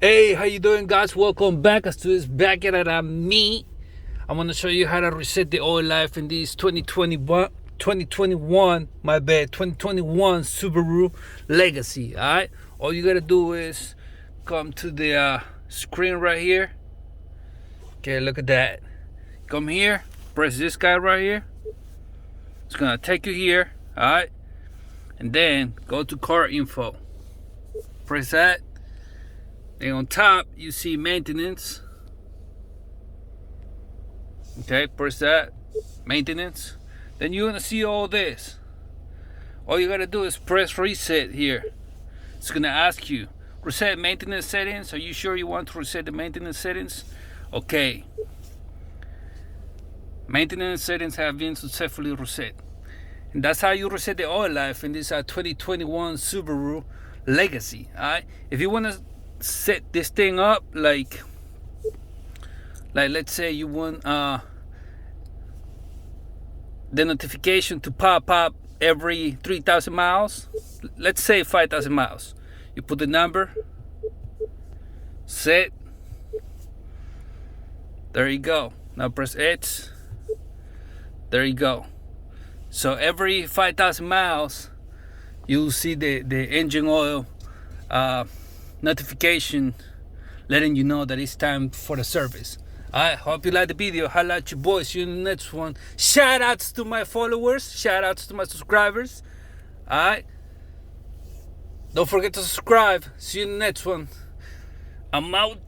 Hey, how you doing, guys? Welcome back as to this back at me. I'm gonna show you how to reset the oil life in this 2021, my bad, 2021 Subaru Legacy. All right, all you gotta do is come to the screen right here. Okay, look at that. Come here, press this guy right here. It's gonna take you here. All right, and then go to car info. Press that. Then on top, you see maintenance. Okay, press that. Maintenance. Then you're gonna see all this. All you gotta do is press reset here. It's gonna ask you, reset maintenance settings. Are you sure you want to reset the maintenance settings? Okay. Maintenance settings have been successfully reset. And that's how you reset the oil life in this 2021 Subaru Legacy. Alright? If you wanna set this thing up like let's say you want the notification to pop up every 3,000 miles, let's say 5,000 miles. You put the number, set, there you go. Now press X, there you go. So every 5,000 miles you'll see the engine oil notification letting you know that it's time for the service. I hope you like the video. Holla at your boys. See you in the next one. Shout outs to my followers. Shout outs to my subscribers. Alright. Don't forget to subscribe. See you in the next one. I'm out.